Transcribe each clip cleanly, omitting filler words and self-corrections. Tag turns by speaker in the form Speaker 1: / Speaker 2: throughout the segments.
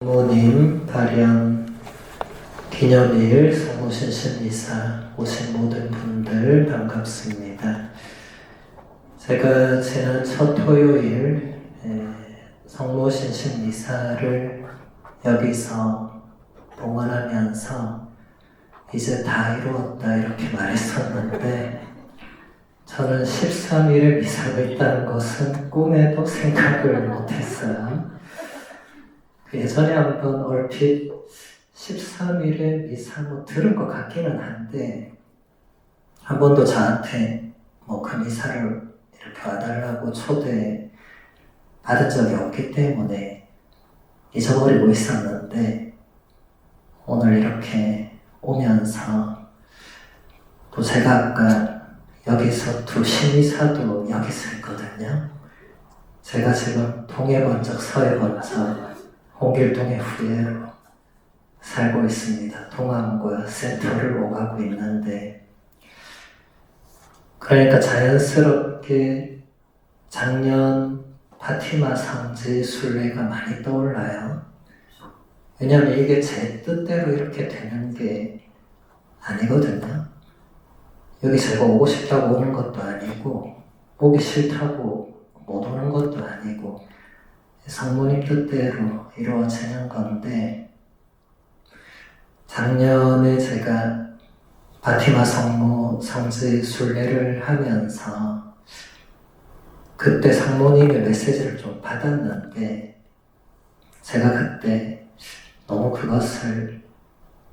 Speaker 1: 부모님 발현 기념일 성모신신이사 오신 모든 분들 반갑습니다. 제가 지난 첫 토요일 성모신신이사를 여기서 봉헌하면서 이제 다 이루었다 이렇게 말했었는데 저는 13일에 미사가 있다는 것은 꿈에도 생각을 못했어요. 예전에 한번 얼핏 13일에 미사 들은 것 같기는 한데 한 번도 저한테 그 미사를 이렇게 와달라고 초대 받은 적이 없기 때문에 잊어버리고 있었는데 오늘 이렇게 오면서 또 제가 아까 여기서 두 신미사도 여기서 했거든요. 제가 지금 동해 번쩍 서해 번쩍 홍길동의 후예로 살고 있습니다. 동암과 센터를 오가고 있는데 그러니까 자연스럽게 작년 파티마 성지 순례가 많이 떠올라요. 왜냐하면 이게 제 뜻대로 이렇게 되는 게 아니거든요. 여기 제가 오고 싶다고 오는 것도 아니고 오기 싫다고 못 오는 것도 아니고 성모님 뜻대로 이루어지는 건데 작년에 제가 바티마 성모 성지 순례를 하면서 그때 성모님의 메시지를 좀 받았는데 제가 그때 너무 그것을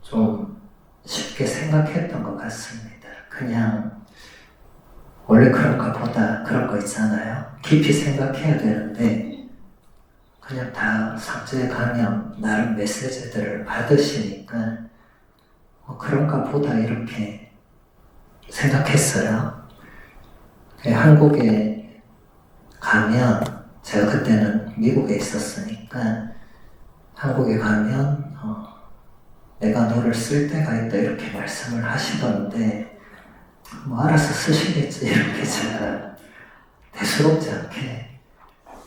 Speaker 1: 좀 쉽게 생각했던 것 같습니다. 그냥 원래 그런가 보다 그런 거 있잖아요. 깊이 생각해야 되는데 그냥 다 성지에 가면 나름 메시지들을 받으시니까 그런가 보다 이렇게 생각했어요. 한국에 가면 제가 그때는 미국에 있었으니까 한국에 가면 내가 너를 쓸 때가 있다 이렇게 말씀을 하시던데 알아서 쓰시겠지 이렇게 제가 대수롭지 않게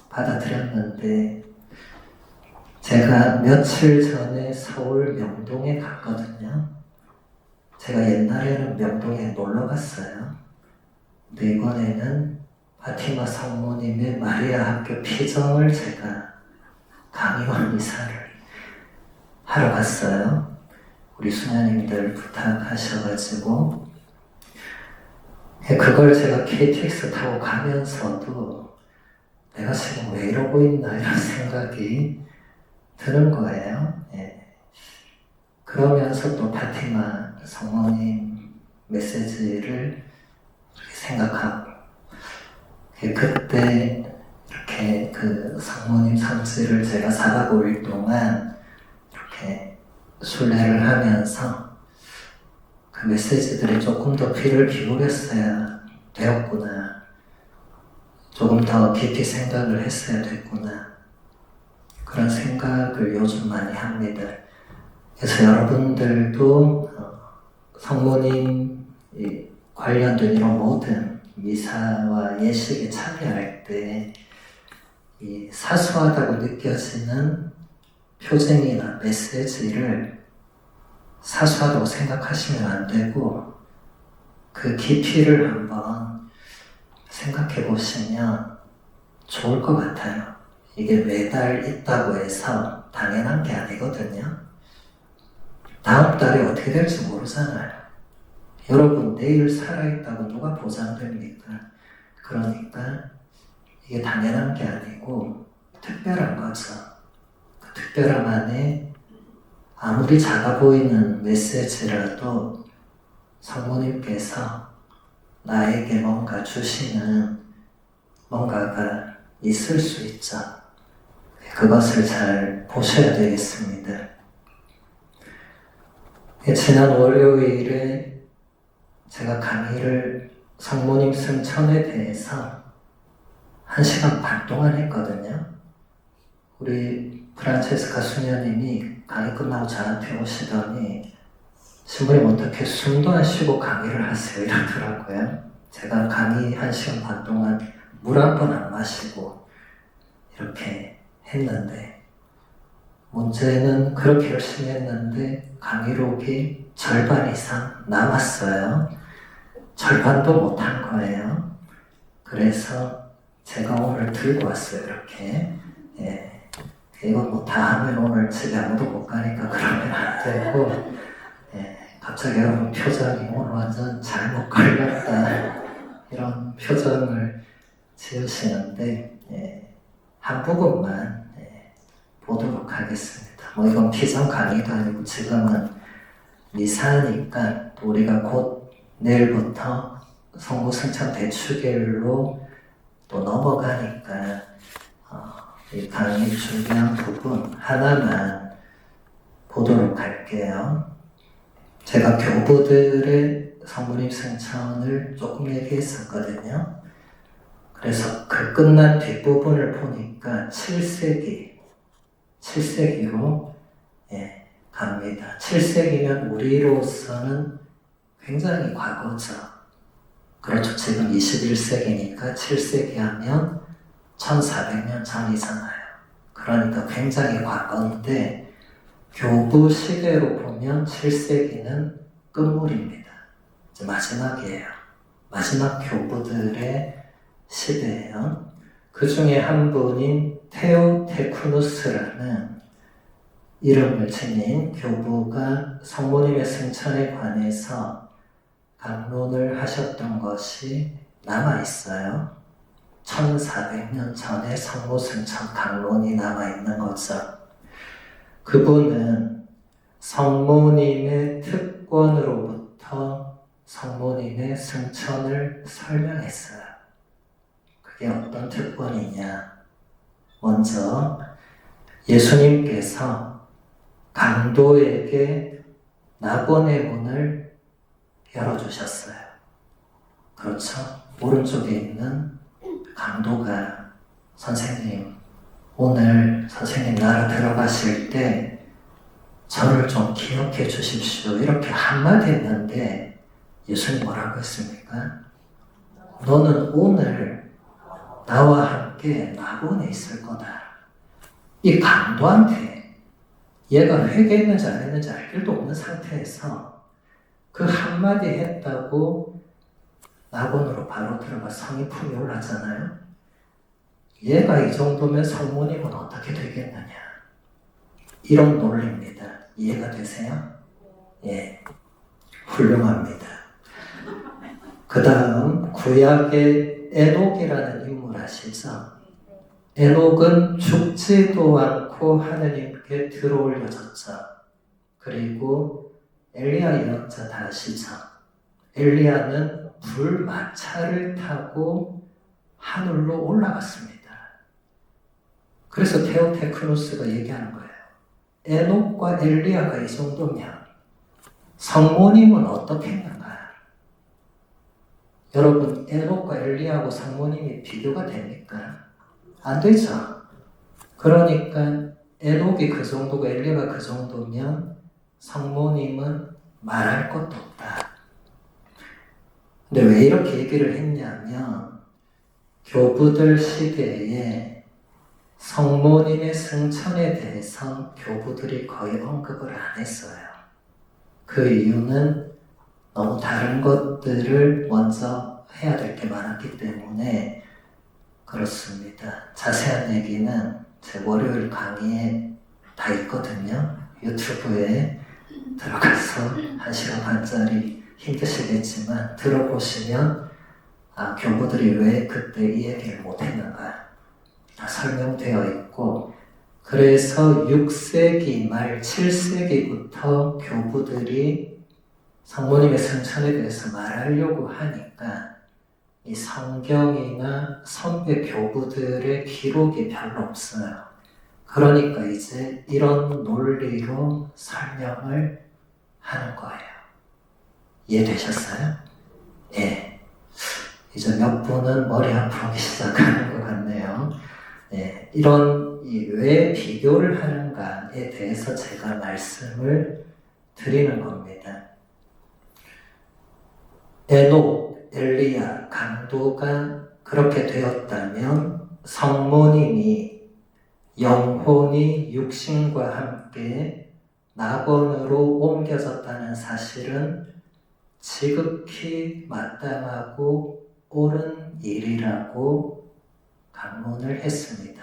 Speaker 1: 받아들였는데 제가 며칠 전에 서울 명동에 갔거든요. 제가 옛날에는 명동에 놀러 갔어요. 근데 이번에는 파티마 성모님의 마리아 학교 피정을 제가 강의원 이사를 하러 갔어요. 우리 수녀님들 부탁하셔가지고 그걸 제가 KTX 타고 가면서도 내가 지금 왜 이러고 있나 이런 생각이 드는 거예요. 그러면서 또 파티마 성모님 메시지를 생각하고 그때 이렇게 그 성모님 성지를 제가 4박 5일 동안 이렇게 순례를 하면서 그 메시지들이 조금 더 귀를 기울였어야 되었구나. 조금 더 깊이 생각을 했어야 됐구나. 그런 생각을 요즘 많이 합니다. 그래서 여러분들도 성모님 관련된 이런 모든 미사와 예식에 참여할 때 이 사소하다고 느껴지는 표징이나 메시지를 사소하다고 생각하시면 안 되고 그 깊이를 한번 생각해 보시면 좋을 것 같아요. 이게 매달 있다고 해서 당연한 게 아니거든요. 다음 달에 어떻게 될지 모르잖아요. 여러분 내일 살아있다고 누가 보장됩니까? 그러니까 이게 당연한 게 아니고 특별한 거죠. 그 특별함 안에 아무리 작아 보이는 메시지라도 성모님께서 나에게 뭔가 주시는 뭔가가 있을 수 있죠. 그것을 잘 보셔야 되겠습니다. 지난 월요일에 제가 강의를 성모님 승천에 대해서 1시간 반 동안 했거든요. 우리 프란체스카 수녀님이 강의 끝나고 저한테 오시더니 신부님 어떻게 숨도 안 쉬고 강의를 하세요 이러더라고요. 제가 강의 1시간 반 동안 물 한 번 안 마시고 이렇게 했는데 문제는 그렇게 열심히 했는데 강의록이 절반 이상 남았어요. 절반도 못한 거예요. 그래서 제가 오늘 들고 왔어요. 이렇게. 이거 뭐 다 하면 오늘 집에 아무도 못 가니까 그러면 안 되고, 갑자기 여러분 표정이 오늘 완전 잘못 걸렸다 이런 표정을 지으시는데, 한 부분만 보도록 하겠습니다. 뭐 이건 비전 강의도 아니고 지금은 미사니까 우리가 곧 내일부터 성부승천 대축일로 또 넘어가니까 이 강의 중요한 부분 하나만 보도록 할게요. 제가 교부들의 성모님 승천을 조금 얘기했었거든요. 그래서 그 끝난 뒷부분을 보니까 7세기로 갑니다. 7세기면 우리로서는 굉장히 과거죠. 그렇죠. 지금 21세기니까 7세기 하면 1400년 전이잖아요. 그러니까 굉장히 과거인데 교부 시대로 보면 7세기는 끝물입니다. 이제 마지막이에요. 마지막 교부들의 시대예요. 그 중에 한 분인 테오테쿠누스라는 이름을 지닌 교부가 성모님의 승천에 관해서 강론을 하셨던 것이 남아있어요. 1400년 전에 성모승천 강론이 남아있는 거죠. 그분은 성모님의 특권으로부터 성모님의 승천을 설명했어요. 그게 어떤 특권이냐? 먼저 예수님께서 강도에게 낙원의 문을 열어주셨어요. 그렇죠? 오른쪽에 있는 강도가 선생님, 오늘 선생님 나라 들어가실 때 저를 좀 기억해 주십시오. 이렇게 한마디 했는데 예수님 뭐라고 했습니까? 너는 오늘 나와 함께 낙원에 있을 거다. 이 강도한테 얘가 회개했는지 안 했는지 알 길도 없는 상태에서 그 한마디 했다고 낙원으로 바로 들어가 성인품이 올랐잖아요. 얘가 이 정도면 성모님은 어떻게 되겠느냐. 이런 논리입니다. 이해가 되세요? 예, 훌륭합니다. 그 다음 구약의 에녹이라는 인물 아시죠? 에녹은 죽지도 않고 하느님께 들어올려졌죠. 그리고 엘리야 예언자 다 아시죠? 엘리야는 불마차를 타고 하늘로 올라갔습니다. 그래서 테오테크노스가 얘기하는 거예요. 에녹과 엘리야가 이 정도면 성모님은 어떻게 했는가? 여러분, 에녹과 엘리야하고 성모님이 비교가 됩니까? 안 되죠. 그러니까 에녹이 그 정도고 엘리야가 그 정도면 성모님은 말할 것도 없다. 근데 왜 이렇게 얘기를 했냐면 교부들 시대에 성모님의 승천에 대해서 교부들이 거의 언급을 안 했어요. 그 이유는 너무 다른 것들을 먼저 해야 될 게 많았기 때문에 그렇습니다. 자세한 얘기는 제 월요일 강의에 다 있거든요. 유튜브에 들어가서 1시간 반짜리 힘드시겠지만 들어보시면 교부들이 왜 그때 이 얘기를 못했는가 다 설명되어 있고, 그래서 6세기 말 7세기부터 교부들이 성모님의 승천에 대해서 말하려고 하니까 이 성경이나 선배 교부들의 기록이 별로 없어요. 그러니까 이제 이런 논리로 설명을 하는 거예요. 이해되셨어요? 예. 이제 몇 분은 머리 아프기 시작하는 것 같네요. 예. 이런 왜 비교를 하는가에 대해서 제가 말씀을 드리는 겁니다. 에녹, 엘리야, 강도가 그렇게 되었다면 성모님이 영혼이 육신과 함께 낙원으로 옮겨졌다는 사실은 지극히 마땅하고 옳은 일이라고 강론을 했습니다.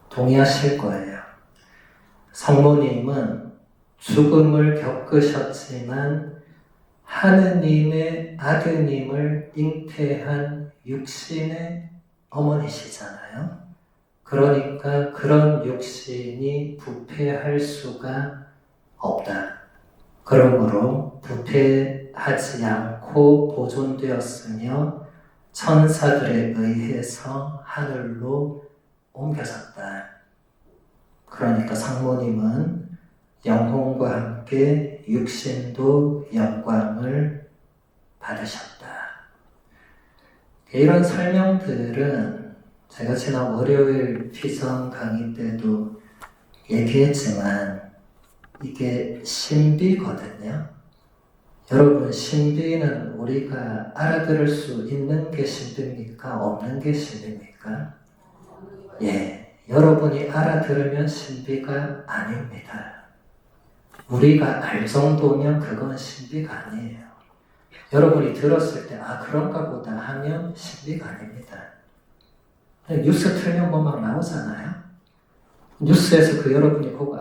Speaker 1: 동의하실 거예요. 성모님은 죽음을 겪으셨지만 하느님의 아드님을 잉태한 육신의 어머니시잖아요. 그러니까 그런 육신이 부패할 수가 없다. 그러므로 부패하지 않고 보존되었으며 천사들에 의해서 하늘로 옮겨졌다. 그러니까 성모님은 영혼과 함께 육신도 영광을 받으셨다. 이런 설명들은 제가 지난 월요일 피정 강의 때도 얘기했지만 이게 신비거든요. 여러분, 신비는 우리가 알아들을 수 있는 게 신비입니까? 없는 게 신비입니까? 예, 여러분이 알아들으면 신비가 아닙니다. 우리가 알 정도면 그건 신비가 아니에요. 여러분이 들었을 때 그런가 보다 하면 신비가 아닙니다. 뉴스 틀면 뭐 막 나오잖아요. 뉴스에서 그 여러분이 보고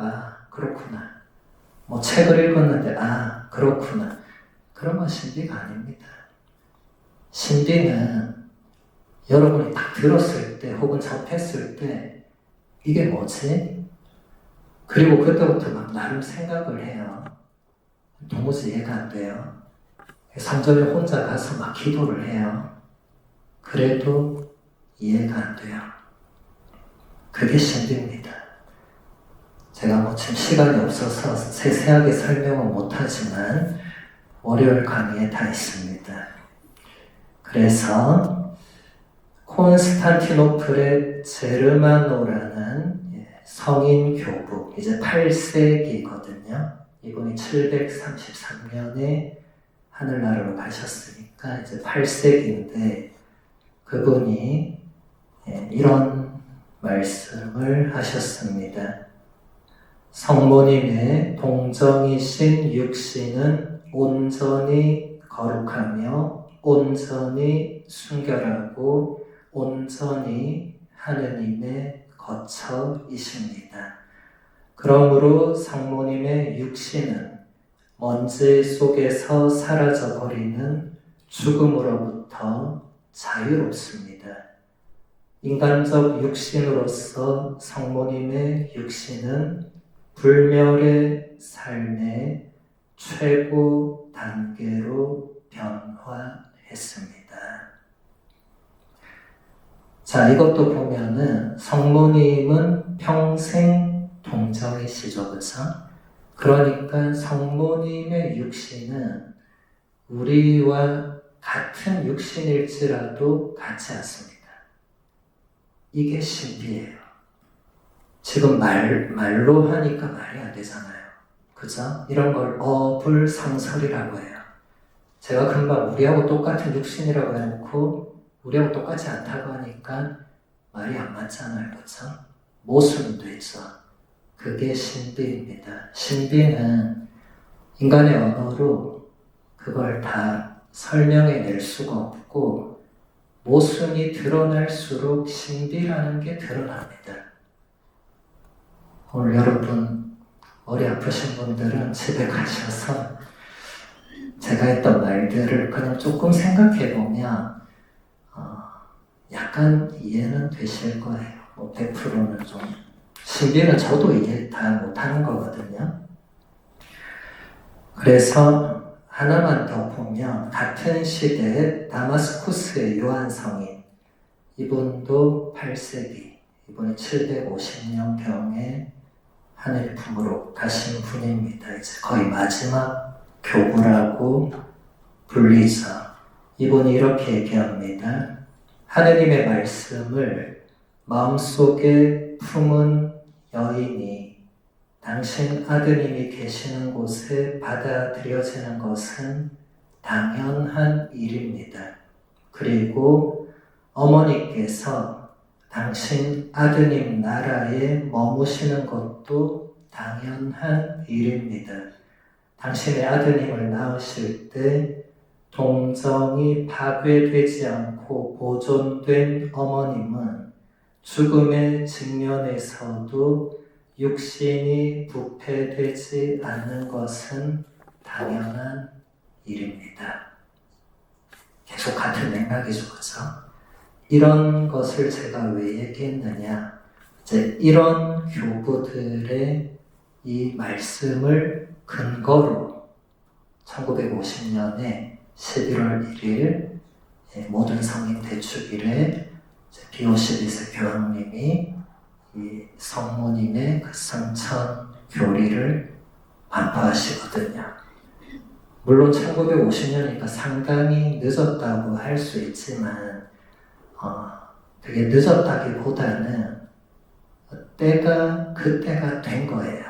Speaker 1: 그렇구나. 뭐 책을 읽었는데 그렇구나. 그런 건 신비가 아닙니다. 신비는 여러분이 딱 들었을 때 혹은 접했을 때 이게 뭐지? 그리고 그때부터 막 나름 생각을 해요. 도무지 이해가 안 돼요. 성전에 혼자 가서 막 기도를 해요. 그래도 이해가 안 돼요. 그게 신비입니다. 제가 지금 시간이 없어서 세세하게 설명은 못하지만 월요일 강의에 다 있습니다. 그래서 콘스탄티노플의 제르마노라는 성인 교부, 이제 8세기거든요. 이분이 733년에 하늘나라로 가셨으니까 이제 8세기인데 그분이 이런 말씀을 하셨습니다. 성모님의 동정이신 육신은 온전히 거룩하며 온전히 순결하고 온전히 하느님의 거처이십니다. 그러므로 성모님의 육신은 먼지 속에서 사라져버리는 죽음으로부터 자유롭습니다. 인간적 육신으로서 성모님의 육신은 불멸의 삶의 최고 단계로 변화했습니다. 자, 이것도 보면은 성모님은 평생 동정이시죠, 그렇죠? 그러니까 성모님의 육신은 우리와 같은 육신일지라도 같지 않습니다. 이게 신비예요. 지금 말로 하니까 말이 안 되잖아요. 그죠? 이런 걸 어불성설이라고 해요. 제가 금방 우리하고 똑같은 육신이라고 해놓고 우리하고 똑같지 않다고 하니까 말이 안 맞잖아요. 그죠? 모순도 있죠. 그게 신비입니다. 신비는 인간의 언어로 그걸 다 설명해낼 수가 없고 모순이 드러날수록 신비라는 게 드러납니다. 오늘 여러분 머리 아프신 분들은 집에 가셔서 제가 했던 말들을 그냥 조금 생각해보면 약간 이해는 되실 거예요. 뭐 100%는 좀. 신비는 저도 이해 다 못하는 거거든요. 그래서 하나만 더 보면 같은 시대에 다마스쿠스의 요한 성인, 이분도 8세기, 이분이 750년경에 하늘 품으로 가신 분입니다. 이제 거의 마지막 교부라고 불리죠. 이분이 이렇게 얘기합니다. 하느님의 말씀을 마음속에 품은 여인이 당신 아드님이 계시는 곳에 받아들여지는 것은 당연한 일입니다. 그리고 어머니께서 당신 아드님 나라에 머무시는 것도 당연한 일입니다. 당신의 아드님을 낳으실 때 동정이 파괴되지 않고 보존된 어머님은 죽음의 직면에서도 육신이 부패되지 않는 것은 당연한 일입니다. 계속 같은 맥락이죠, 그죠? 이런 것을 제가 왜 얘기했느냐? 이제 이런 교부들의 이 말씀을 근거로 1950년에 11월 1일 모든 성인 대축일에 B52세 교황님이 이 성모님의 그 성천 교리를 반포하시거든요. 물론 1950년이니까 상당히 늦었다고 할 수 있지만 되게 늦었다기보다는 그때가 된 거예요.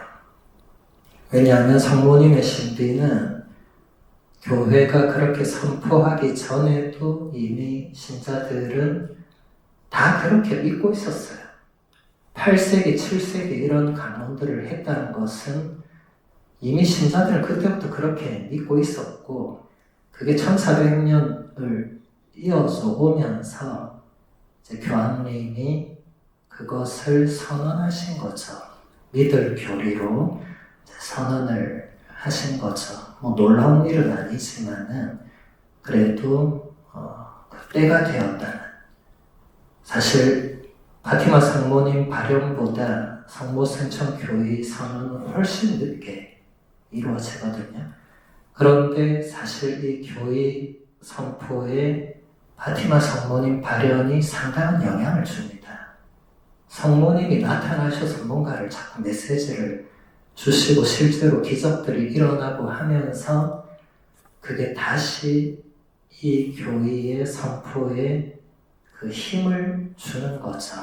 Speaker 1: 왜냐하면 성모님의 신비는 교회가 그렇게 선포하기 전에도 이미 신자들은 다 그렇게 믿고 있었어요. 8세기, 7세기 이런 강론들을 했다는 것은 이미 신자들은 그때부터 그렇게 믿고 있었고, 그게 1400년을 이어서 오면서 이제 교황님이 그것을 선언하신 거죠. 믿을 교리로 선언을 하신 거죠. 뭐 놀라운 일은 아니지만은 그래도 때가 되었다는. 사실 파티마 성모님 발현보다 성모성천 교의 선언은 훨씬 늦게 이루어지거든요. 그런데 사실 이 교의 선포에 파티마 성모님 발현이 상당한 영향을 줍니다. 성모님이 나타나셔서 뭔가를 자꾸 메시지를 주시고 실제로 기적들이 일어나고 하면서 그게 다시 이 교회의 선포에 그 힘을 주는 거죠.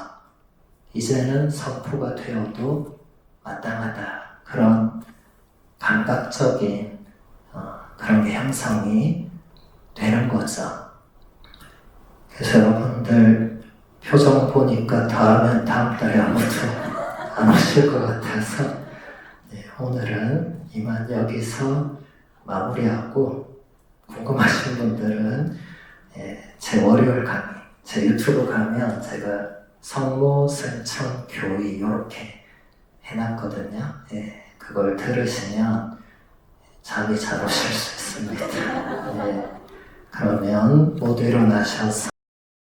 Speaker 1: 이제는 선포가 되어도 마땅하다. 그런 감각적인 그런 게 형성이 되는 거죠. 그래서 여러분들 표정 보니까 다음엔 다음 달에 아무도 안 오실 것 같아서 오늘은 이만 여기서 마무리하고, 궁금하신 분들은 제 월요일 강의, 제 유튜브 가면 제가 성모 성천 교의 이렇게 해놨거든요. 그걸 들으시면 잠이 잘 오실 수 있습니다. 그러면 모두 일어나셔서